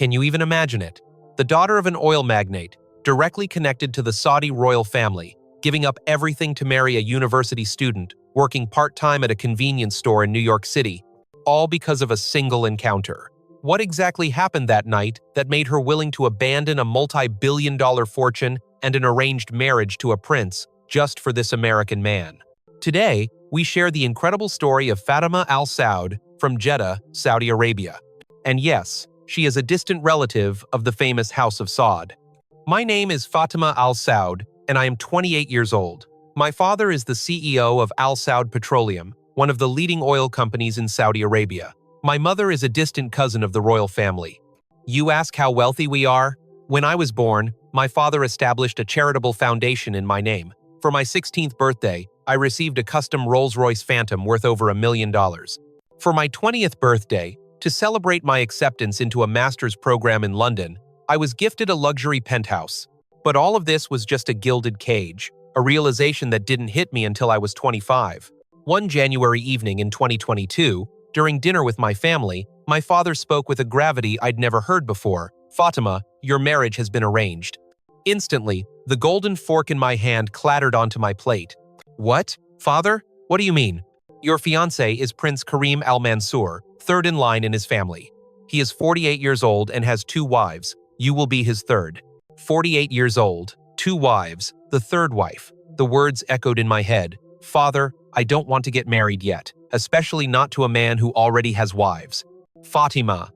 Can you even imagine it? The daughter of an oil magnate, directly connected to the Saudi royal family, giving up everything to marry a university student, working part-time at a convenience store in New York City, all because of a single encounter. What exactly happened that night that made her willing to abandon a multi-billion-dollar fortune and an arranged marriage to a prince just for this American man? Today, we share the incredible story of Fatima Al Saud from Jeddah, Saudi Arabia. And yes, she is a distant relative of the famous House of Saud. My name is Fatima Al Saud, and I am 28 years old. My father is the CEO of Al Saud Petroleum, one of the leading oil companies in Saudi Arabia. My mother is a distant cousin of the royal family. You ask how wealthy we are? When I was born, my father established a charitable foundation in my name. For my 16th birthday, I received a custom Rolls-Royce Phantom worth over $1 million. For my 20th birthday, to celebrate my acceptance into a master's program in London, I was gifted a luxury penthouse. But all of this was just a gilded cage, a realization that didn't hit me until I was 25. One January evening in 2022, during dinner with my family, my father spoke with a gravity I'd never heard before. "Fatima, your marriage has been arranged." Instantly, the golden fork in my hand clattered onto my plate. "What? Father? What do you mean?" "Your fiancé is Prince Karim Al Mansour, third in line in his family. He is 48 years old and has 2 wives. You will be his third." 48 years old, 2 wives, the third wife. The words echoed in my head. "Father, I don't want to get married yet, especially not to a man who already has wives." "Fatima."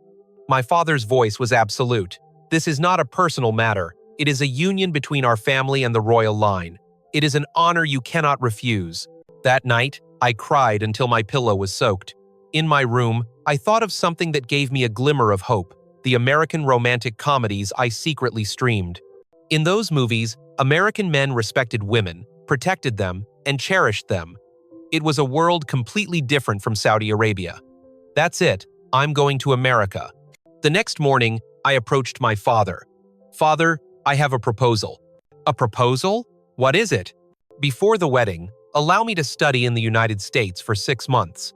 My father's voice was absolute. "This is not a personal matter. It is a union between our family and the royal line. It is an honor you cannot refuse." That night, I cried until my pillow was soaked. In my room, I thought of something that gave me a glimmer of hope: the American romantic comedies I secretly streamed. In those movies, American men respected women, protected them, and cherished them. It was a world completely different from Saudi Arabia. "That's it. I'm going to America." The next morning, I approached my father. "Father, I have a proposal." "A proposal? What is it?" "Before the wedding, allow me to study in the United States for 6 months.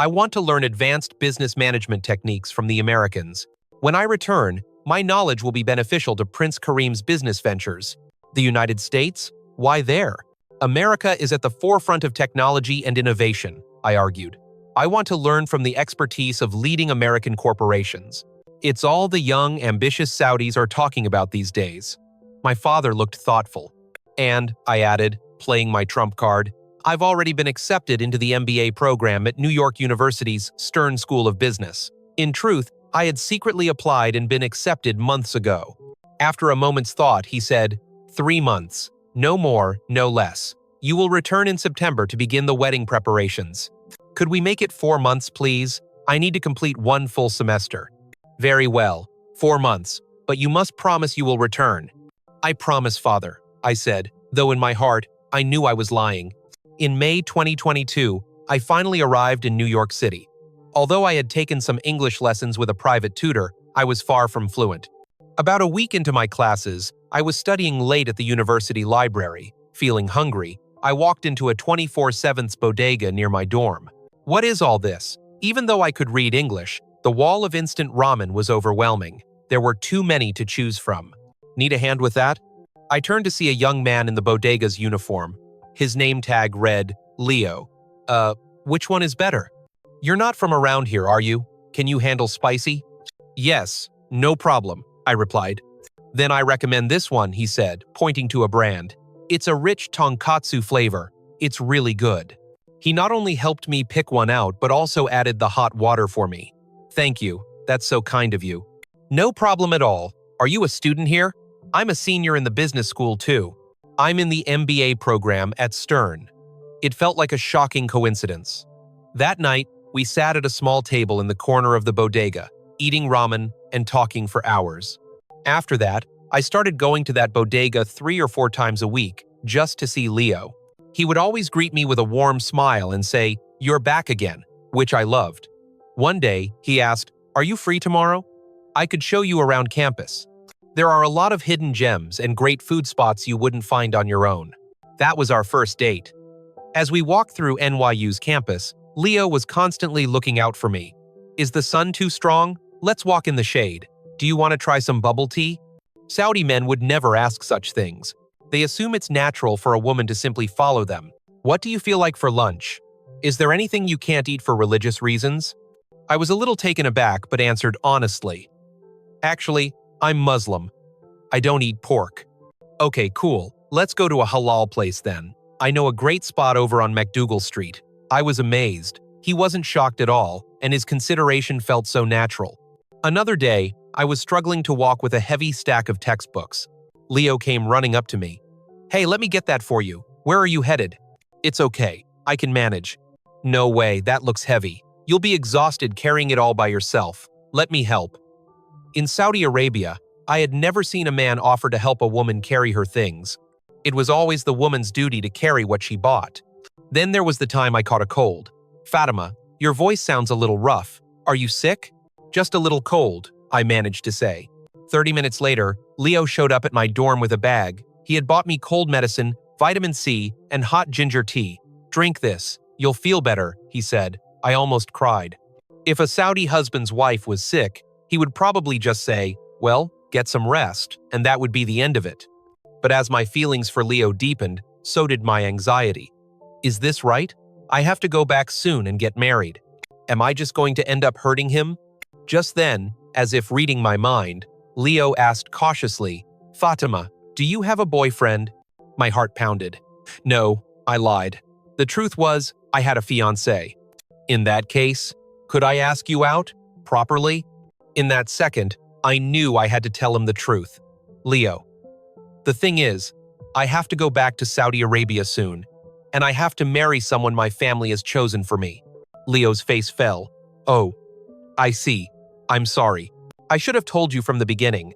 I want to learn advanced business management techniques from the Americans. When I return, my knowledge will be beneficial to Prince Karim's business ventures." "The United States? Why there?" "America is at the forefront of technology and innovation," I argued. "I want to learn from the expertise of leading American corporations. It's all the young, ambitious Saudis are talking about these days." My father looked thoughtful. "And," I added, playing my trump card, "I've already been accepted into the MBA program at New York University's Stern School of Business." In truth, I had secretly applied and been accepted months ago. After a moment's thought, he said, 3 months. No more, no less. You will return in September to begin the wedding preparations. Could we make it 4 months, please? I need to complete 1 full semester." "Very well, 4 months, but you must promise you will return." "I promise, father," I said, though in my heart, I knew I was lying. In May 2022, I finally arrived in New York City. Although I had taken some English lessons with a private tutor, I was far from fluent. About a week into my classes, I was studying late at the university library. Feeling hungry, I walked into a 24/7 bodega near my dorm. What is all this? Even though I could read English, the wall of instant ramen was overwhelming. There were too many to choose from. "Need a hand with that?" I turned to see a young man in the bodega's uniform. His name tag read, Leo. Which one is better?" "You're not from around here, are you? Can you handle spicy?" "Yes, no problem," I replied. "Then I recommend this one," he said, pointing to a brand. "It's a rich tonkatsu flavor. It's really good." He not only helped me pick one out, but also added the hot water for me. "Thank you. That's so kind of you." "No problem at all. Are you a student here?" "I'm a senior in the business school too. I'm in the MBA program at Stern." It felt like a shocking coincidence. That night, we sat at a small table in the corner of the bodega, eating ramen and talking for hours. After that, I started going to that bodega 3 or 4 times a week, just to see Leo. He would always greet me with a warm smile and say, "You're back again," which I loved. One day, he asked, "Are you free tomorrow? I could show you around campus. There are a lot of hidden gems and great food spots you wouldn't find on your own." That was our first date. As we walked through NYU's campus, Leo was constantly looking out for me. "Is the sun too strong? Let's walk in the shade." Do you want to try some bubble tea? Saudi men would never ask such things. They assume it's natural for a woman to simply follow them. What do you feel like for lunch? Is there anything you can't eat for religious reasons? I was a little taken aback but answered honestly. Actually, I'm Muslim. I don't eat pork. Okay, cool. Let's go to a halal place then. I know a great spot over on McDougal Street. I was amazed. He wasn't shocked at all, and his consideration felt so natural. Another day, I was struggling to walk with a heavy stack of textbooks. Leo came running up to me. Hey, let me get that for you. Where are you headed? It's okay. I can manage. No way, that looks heavy. You'll be exhausted carrying it all by yourself. Let me help. In Saudi Arabia, I had never seen a man offer to help a woman carry her things. It was always the woman's duty to carry what she bought. Then there was the time I caught a cold. Fatima, your voice sounds a little rough. Are you sick? Just a little cold, I managed to say. 30 minutes later, Leo showed up at my dorm with a bag. He had bought me cold medicine, vitamin C, and hot ginger tea. Drink this. You'll feel better, he said. I almost cried. If a Saudi husband's wife was sick, he would probably just say, well, get some rest, and that would be the end of it. But as my feelings for Leo deepened, so did my anxiety. Is this right? I have to go back soon and get married. Am I just going to end up hurting him? Just then, as if reading my mind, Leo asked cautiously, Fatima, do you have a boyfriend? My heart pounded. No, I lied. The truth was, I had a fiancé. In that case, could I ask you out? Properly? In that second, I knew I had to tell him the truth. Leo. The thing is, I have to go back to Saudi Arabia soon, and I have to marry someone my family has chosen for me. Leo's face fell. Oh, I see. I'm sorry. I should have told you from the beginning.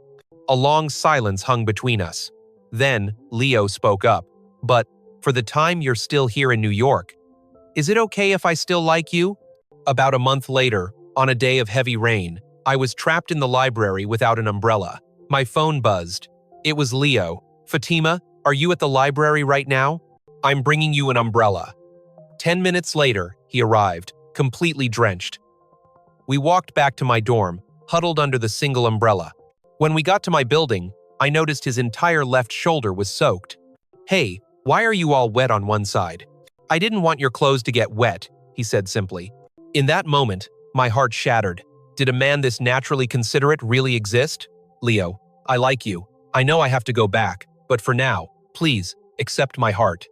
A long silence hung between us. Then, Leo spoke up. But, for the time you're still here in New York, is it okay if I still like you? About a month later, on a day of heavy rain, I was trapped in the library without an umbrella. My phone buzzed. It was Leo. Fatima, are you at the library right now? I'm bringing you an umbrella. 10 minutes later, he arrived, completely drenched. We walked back to my dorm, huddled under the single umbrella. When we got to my building, I noticed his entire left shoulder was soaked. Hey, why are you all wet on one side? I didn't want your clothes to get wet, he said simply. In that moment, my heart shattered. Did a man this naturally considerate really exist? Leo, I like you. I know I have to go back, but for now, please, accept my heart.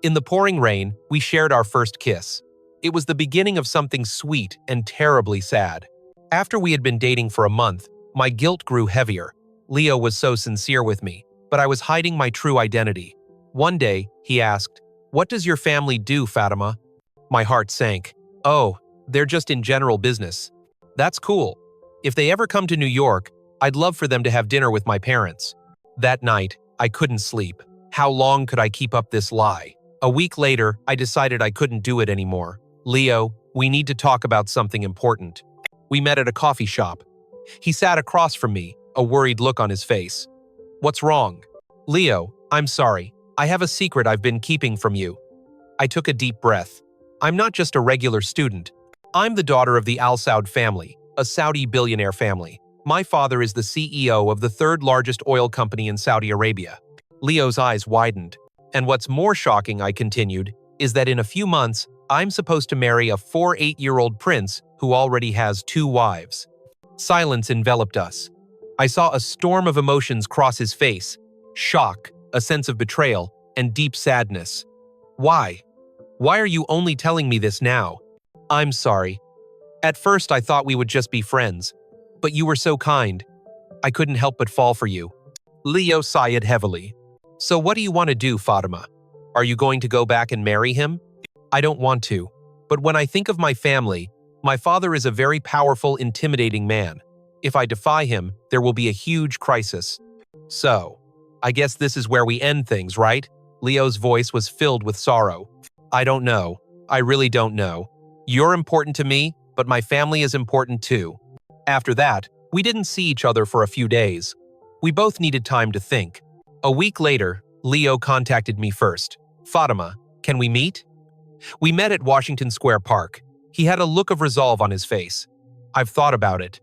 In the pouring rain, we shared our first kiss. It was the beginning of something sweet and terribly sad. After we had been dating for a month, my guilt grew heavier. Leo was so sincere with me, but I was hiding my true identity. One day, he asked, "What does your family do, Fatima?" My heart sank. Oh, they're just in general business. That's cool. If they ever come to New York, I'd love for them to have dinner with my parents. That night, I couldn't sleep. How long could I keep up this lie? A week later, I decided I couldn't do it anymore. Leo, we need to talk about something important. We met at a coffee shop. He sat across from me, a worried look on his face. What's wrong? Leo, I'm sorry. I have a secret I've been keeping from you. I took a deep breath. I'm not just a regular student. I'm the daughter of the Al Saud family, a Saudi billionaire family. My father is the CEO of the third largest oil company in Saudi Arabia. Leo's eyes widened. And what's more shocking, I continued, is that in a few months, I'm supposed to marry a 8-year-old prince who already has 2 wives. Silence enveloped us. I saw a storm of emotions cross his face. Shock, a sense of betrayal, and deep sadness. Why? Why are you only telling me this now? I'm sorry. At first I thought we would just be friends. But you were so kind. I couldn't help but fall for you. Leo sighed heavily. So what do you want to do, Fatima? Are you going to go back and marry him? I don't want to. But when I think of my family, my father is a very powerful, intimidating man. If I defy him, there will be a huge crisis. So, I guess this is where we end things, right? Leo's voice was filled with sorrow. I don't know. I really don't know. You're important to me, but my family is important too. After that, we didn't see each other for a few days. We both needed time to think. A week later, Leo contacted me first. Fatima, can we meet? We met at Washington Square Park. He had a look of resolve on his face. I've thought about it.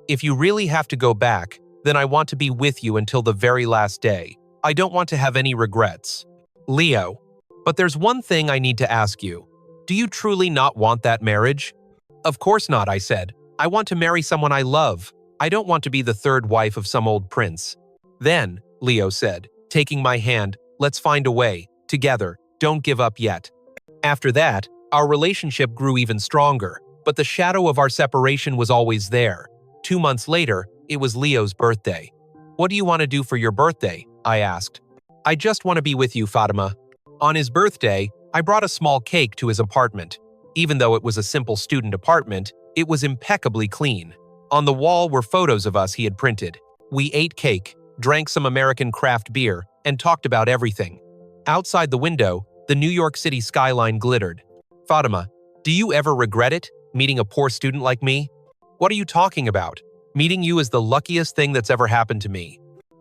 If you really have to go back, then I want to be with you until the very last day. I don't want to have any regrets. Leo. But there's one thing I need to ask you. Do you truly not want that marriage? Of course not, I said. I want to marry someone I love. I don't want to be the third wife of some old prince. Then, Leo said, taking my hand, let's find a way. Together, don't give up yet. After that, our relationship grew even stronger, but the shadow of our separation was always there. 2 months later, it was Leo's birthday. What do you want to do for your birthday? I asked. I just want to be with you, Fatima. On his birthday, I brought a small cake to his apartment. Even though it was a simple student apartment, it was impeccably clean. On the wall were photos of us he had printed. We ate cake, drank some American craft beer, and talked about everything. Outside the window, the New York City skyline glittered. Fatima, do you ever regret it, meeting a poor student like me? What are you talking about? Meeting you is the luckiest thing that's ever happened to me.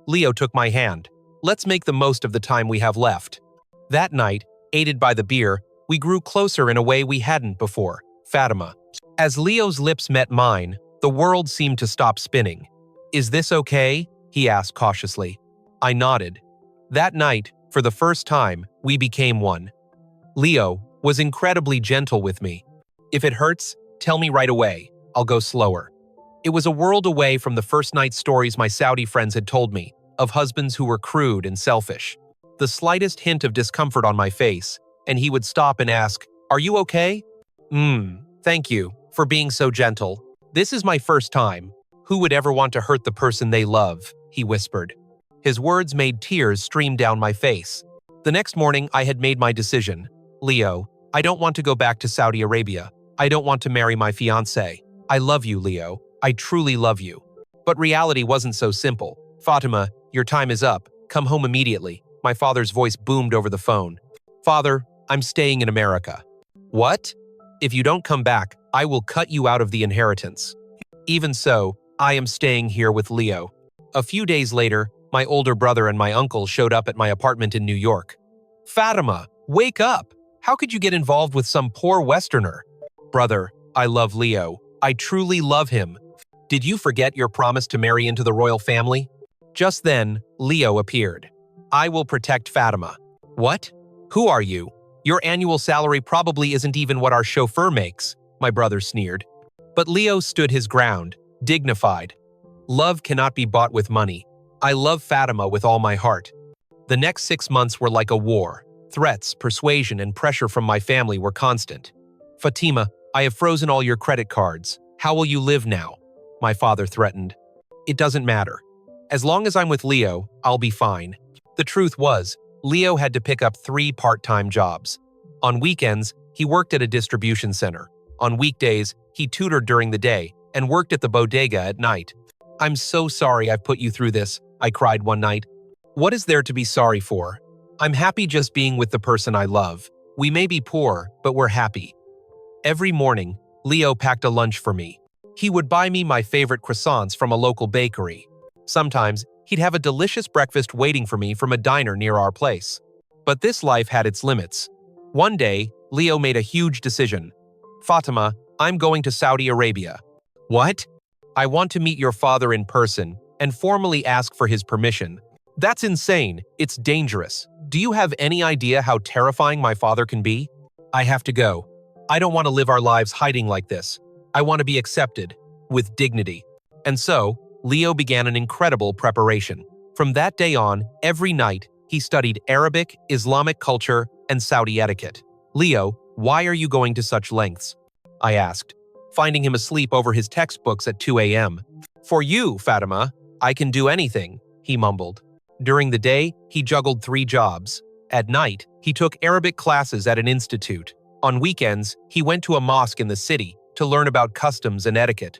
Leo took my hand. Let's make the most of the time we have left. That night, aided by the beer, we grew closer in a way we hadn't before. Fatima. As Leo's lips met mine, the world seemed to stop spinning. Is this okay? He asked cautiously. I nodded. That night, for the first time, we became one. Leo was incredibly gentle with me. If it hurts, tell me right away. I'll go slower. It was a world away from the first night stories my Saudi friends had told me, of husbands who were crude and selfish. The slightest hint of discomfort on my face, and he would stop and ask, "Are you okay?" Thank you for being so gentle. This is my first time. Who would ever want to hurt the person they love? He whispered. His words made tears stream down my face. The next morning, I had made my decision. Leo, I don't want to go back to Saudi Arabia. I don't want to marry my fiancé. I love you, Leo. I truly love you. But reality wasn't so simple. Fatima, your time is up. Come home immediately. My father's voice boomed over the phone. Father, I'm staying in America. What? If you don't come back, I will cut you out of the inheritance. Even so, I am staying here with Leo. A few days later, my older brother and my uncle showed up at my apartment in New York. Fatima, wake up! How could you get involved with some poor Westerner? Brother, I love Leo. I truly love him. Did you forget your promise to marry into the royal family? Just then, Leo appeared. I will protect Fatima. What? Who are you? Your annual salary probably isn't even what our chauffeur makes, my brother sneered. But Leo stood his ground, dignified. Love cannot be bought with money. I love Fatima with all my heart. The next 6 months were like a war. Threats, persuasion, and pressure from my family were constant. Fatima, I have frozen all your credit cards. How will you live now? My father threatened. It doesn't matter. As long as I'm with Leo, I'll be fine. The truth was, Leo had to pick up 3 part-time jobs. On weekends, he worked at a distribution center. On weekdays, he tutored during the day and worked at the bodega at night. I'm so sorry I've put you through this, I cried one night. What is there to be sorry for? I'm happy just being with the person I love. We may be poor, but we're happy. Every morning, Leo packed a lunch for me. He would buy me my favorite croissants from a local bakery. Sometimes, he'd have a delicious breakfast waiting for me from a diner near our place. But this life had its limits. One day, Leo made a huge decision. Fatima, I'm going to Saudi Arabia. What? I want to meet your father in person and formally ask for his permission. That's insane. It's dangerous. Do you have any idea how terrifying my father can be? I have to go. I don't want to live our lives hiding like this. I want to be accepted, with dignity. And so, Leo began an incredible preparation. From that day on, every night, he studied Arabic, Islamic culture, and Saudi etiquette. Leo, why are you going to such lengths? I asked, finding him asleep over his textbooks at 2 a.m. For you, Fatima, I can do anything, he mumbled. During the day, he juggled 3 jobs. At night, he took Arabic classes at an institute. On weekends, he went to a mosque in the city to learn about customs and etiquette.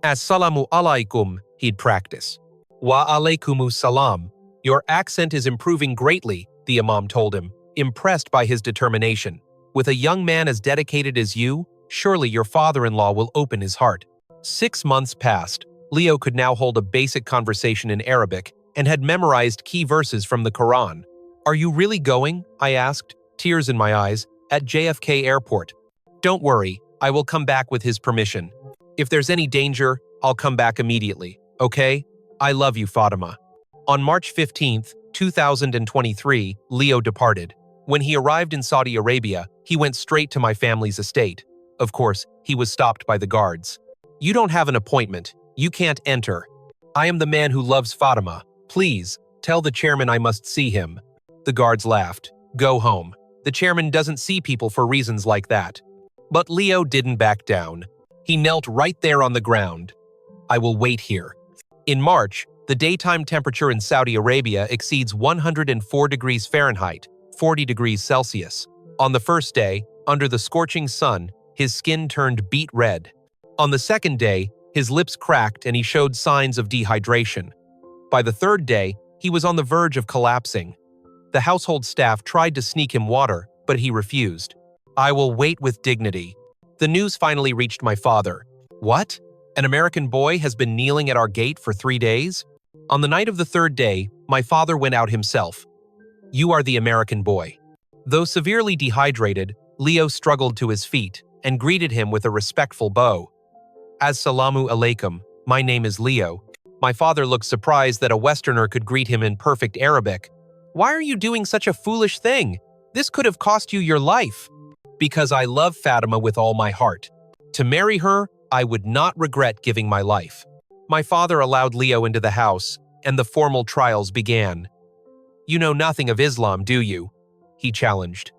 Assalamu alaikum, he'd practice. Wa alaikumus salam. Your accent is improving greatly, the imam told him, impressed by his determination. With a young man as dedicated as you, surely your father-in-law will open his heart. 6 months passed. Leo could now hold a basic conversation in Arabic and had memorized key verses from the Quran. Are you really going? I asked, tears in my eyes, at JFK Airport. Don't worry, I will come back with his permission. If there's any danger, I'll come back immediately, okay? I love you, Fatima. On March 15th, 2023, Leo departed. When he arrived in Saudi Arabia, he went straight to my family's estate. Of course, he was stopped by the guards. You don't have an appointment. You can't enter. I am the man who loves Fatima. Please, tell the chairman I must see him. The guards laughed. Go home. The chairman doesn't see people for reasons like that. But Leo didn't back down. He knelt right there on the ground. I will wait here. In March, the daytime temperature in Saudi Arabia exceeds 104 degrees Fahrenheit, 40 degrees Celsius. On the first day, under the scorching sun, his skin turned beet red. On the second day, his lips cracked and he showed signs of dehydration. By the third day, he was on the verge of collapsing. The household staff tried to sneak him water, but he refused. I will wait with dignity. The news finally reached my father. What? An American boy has been kneeling at our gate for 3 days? On the night of the third day, my father went out himself. You are the American boy. Though severely dehydrated, Leo struggled to his feet and greeted him with a respectful bow. Assalamu alaikum, my name is Leo. My father looked surprised that a Westerner could greet him in perfect Arabic. Why are you doing such a foolish thing? This could have cost you your life. Because I love Fatima with all my heart. To marry her, I would not regret giving my life. My father allowed Leo into the house, and the formal trials began. You know nothing of Islam, do you? He challenged.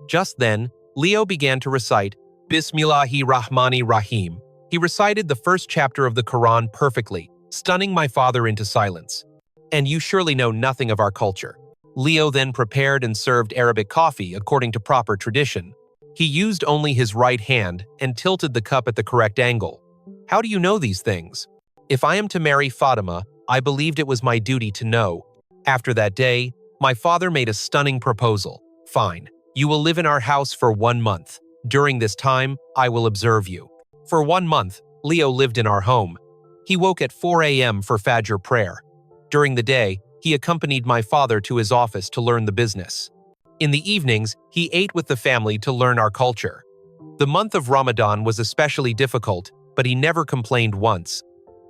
Just then, Leo began to recite Bismillahir-Rahmanir-Rahim. He recited the first chapter of the Quran perfectly, stunning my father into silence. And you surely know nothing of our culture. Leo then prepared and served Arabic coffee according to proper tradition. He used only his right hand and tilted the cup at the correct angle. How do you know these things? If I am to marry Fatima, I believed it was my duty to know. After that day, my father made a stunning proposal. Fine, you will live in our house for 1 month. During this time, I will observe you. For 1 month, Leo lived in our home. He woke at 4 a.m. for Fajr prayer. During the day, he accompanied my father to his office to learn the business. In the evenings, he ate with the family to learn our culture. The month of Ramadan was especially difficult, but he never complained once.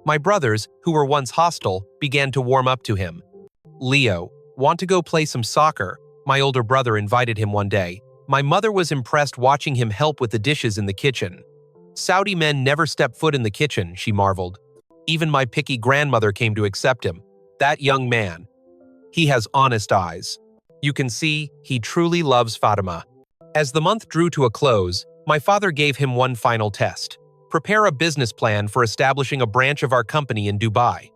My brothers, who were once hostile, began to warm up to him. Leo, want to go play some soccer? My older brother invited him one day. My mother was impressed watching him help with the dishes in the kitchen. Saudi men never step foot in the kitchen, she marveled. Even my picky grandmother came to accept him. That young man. He has honest eyes. You can see, he truly loves Fatima. As the month drew to a close, my father gave him one final test. Prepare a business plan for establishing a branch of our company in Dubai.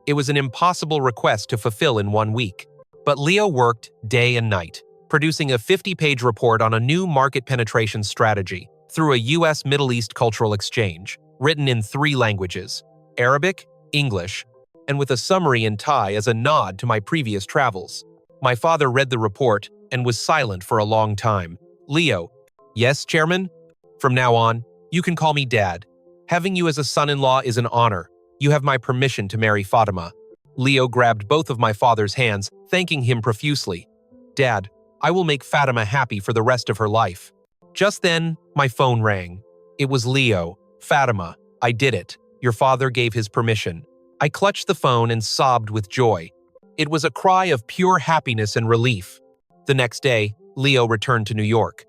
It was an impossible request to fulfill in 1 week. But Leo worked day and night, producing a 50-page report on a new market penetration strategy through a U.S. Middle East cultural exchange, written in 3 languages, Arabic, English, and with a summary in Thai as a nod to my previous travels. My father read the report and was silent for a long time. Leo, yes, Chairman? From now on, you can call me Dad. Having you as a son-in-law is an honor. You have my permission to marry Fatima. Leo grabbed both of my father's hands, thanking him profusely. Dad, I will make Fatima happy for the rest of her life. Just then, my phone rang. It was Leo. Fatima, I did it. Your father gave his permission. I clutched the phone and sobbed with joy. It was a cry of pure happiness and relief. The next day, Leo returned to New York.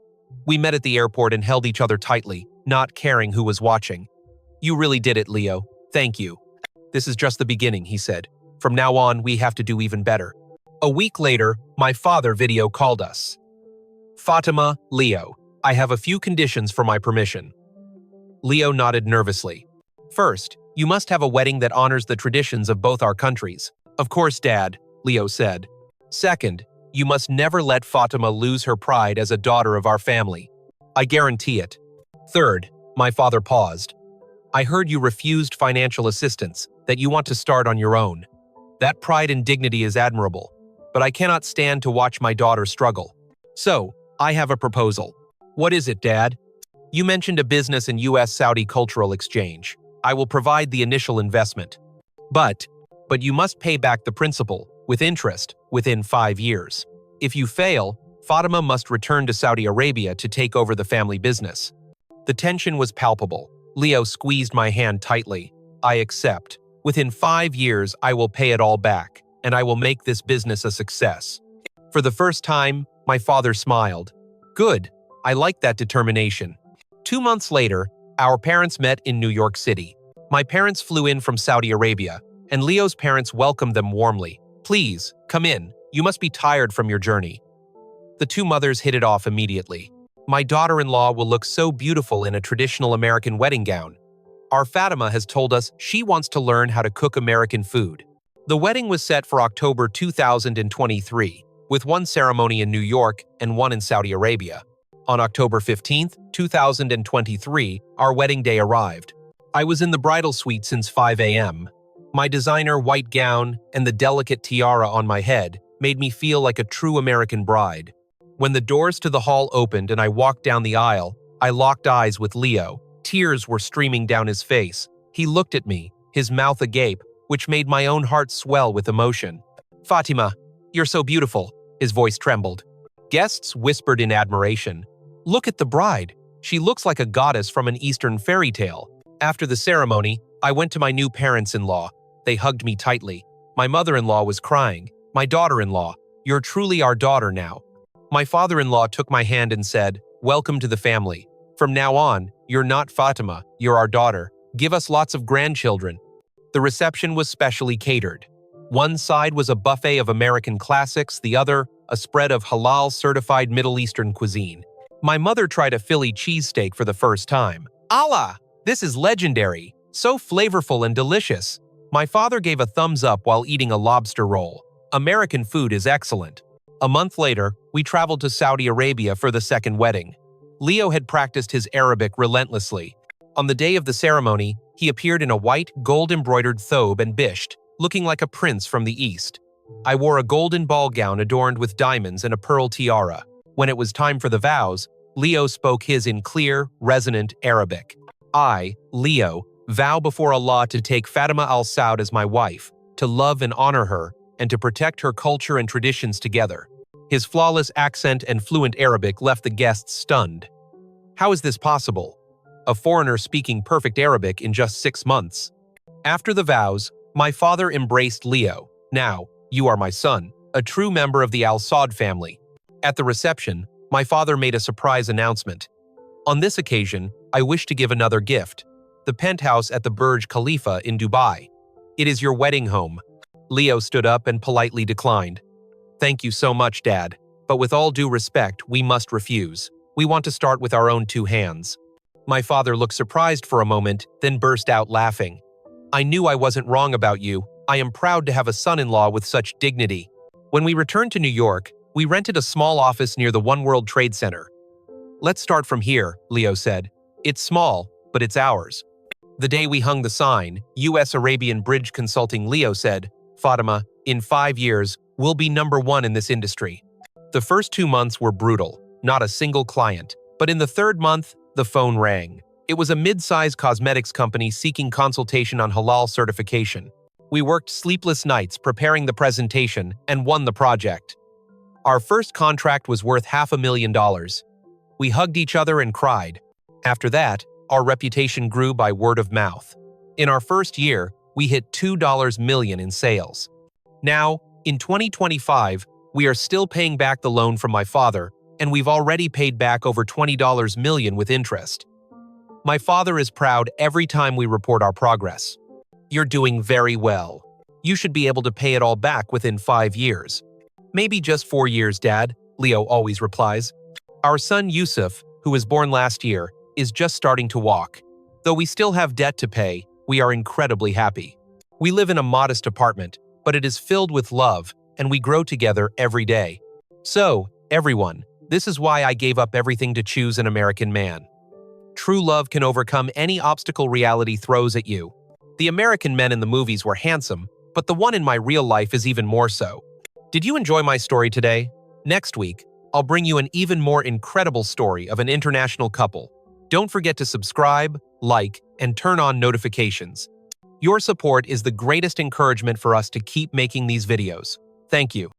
We met at the airport and held each other tightly, not caring who was watching. You really did it, Leo. Thank you. This is just the beginning, he said. From now on, we have to do even better. A week later, my father video called us. Fatima, Leo, I have a few conditions for my permission. Leo nodded nervously. First, you must have a wedding that honors the traditions of both our countries. Of course, Dad, Leo said. Second, you must never let Fatima lose her pride as a daughter of our family. I guarantee it. Third, my father paused. I heard you refused financial assistance, that you want to start on your own. That pride and dignity is admirable, but I cannot stand to watch my daughter struggle. So, I have a proposal. What is it, Dad? You mentioned a business in U.S.-Saudi cultural exchange. I will provide the initial investment. But you must pay back the principal, with interest, within 5 years. If you fail, Fatima must return to Saudi Arabia to take over the family business. The tension was palpable. Leo squeezed my hand tightly. I accept. Within 5 years, I will pay it all back, and I will make this business a success." For the first time, my father smiled. Good. I like that determination. 2 months later, our parents met in New York City. My parents flew in from Saudi Arabia, and Leo's parents welcomed them warmly. "Please, come in. You must be tired from your journey." The two mothers hit it off immediately. "My daughter-in-law will look so beautiful in a traditional American wedding gown. Our Fatima has told us she wants to learn how to cook American food." The wedding was set for October 2023, with one ceremony in New York and one in Saudi Arabia. On October 15th, 2023, our wedding day arrived. I was in the bridal suite since 5 a.m. My designer white gown and the delicate tiara on my head made me feel like a true American bride. When the doors to the hall opened and I walked down the aisle, I locked eyes with Leo. Tears were streaming down his face. He looked at me, his mouth agape, which made my own heart swell with emotion. "Fatima, you're so beautiful," his voice trembled. Guests whispered in admiration. "Look at the bride. She looks like a goddess from an Eastern fairy tale." After the ceremony, I went to my new parents-in-law. They hugged me tightly. My mother-in-law was crying. "My daughter-in-law, you're truly our daughter now." My father-in-law took my hand and said, "Welcome to the family. From now on, you're not Fatima, you're our daughter. Give us lots of grandchildren." The reception was specially catered. One side was a buffet of American classics, the other, a spread of halal-certified Middle Eastern cuisine. My mother tried a Philly cheesesteak for the first time. "Allah! This is legendary, so flavorful and delicious." My father gave a thumbs up while eating a lobster roll. American food is excellent. A month later, we traveled to Saudi Arabia for the second wedding. Leo had practiced his Arabic relentlessly. On the day of the ceremony, he appeared in a white, gold-embroidered thobe and bisht, looking like a prince from the East. I wore a golden ball gown adorned with diamonds and a pearl tiara. When it was time for the vows, Leo spoke his in clear, resonant Arabic. "I, Leo, vow before Allah to take Fatima al-Saud as my wife, to love and honor her, and to protect her culture and traditions together." His flawless accent and fluent Arabic left the guests stunned. How is this possible? A foreigner speaking perfect Arabic in just 6 months. After the vows, my father embraced Leo. "Now, you are my son, a true member of the al-Saud family." At the reception, my father made a surprise announcement. "On this occasion, I wish to give another gift. The penthouse at the Burj Khalifa in Dubai. It is your wedding home." Leo stood up and politely declined. "Thank you so much, Dad. But with all due respect, we must refuse. We want to start with our own 2 hands." My father looked surprised for a moment, then burst out laughing. "I knew I wasn't wrong about you. I am proud to have a son-in-law with such dignity." When we returned to New York, we rented a small office near the One World Trade Center. "Let's start from here," Leo said. "It's small, but it's ours." The day we hung the sign, U.S. Arabian Bridge Consulting Leo said, "Fatima, in 5 years, we'll be #1 in this industry." The first 2 months were brutal, not a single client. But in the 3rd month, the phone rang. It was a mid-sized cosmetics company seeking consultation on halal certification. We worked sleepless nights preparing the presentation and won the project. Our first contract was worth $500,000. We hugged each other and cried. After that, our reputation grew by word of mouth. In our first year, we hit $2 million in sales. Now, in 2025, we are still paying back the loan from my father, and we've already paid back over $20 million with interest. My father is proud every time we report our progress. "You're doing very well. You should be able to pay it all back within 5 years." "Maybe just 4 years, Dad," Leo always replies. Our son Yusuf, who was born last year, is just starting to walk. Though we still have debt to pay, we are incredibly happy. We live in a modest apartment, but it is filled with love, and we grow together every day. So, everyone, this is why I gave up everything to choose an American man. True love can overcome any obstacle reality throws at you. The American men in the movies were handsome, but the one in my real life is even more so. Did you enjoy my story today? Next week, I'll bring you an even more incredible story of an international couple. Don't forget to subscribe, like, and turn on notifications. Your support is the greatest encouragement for us to keep making these videos. Thank you.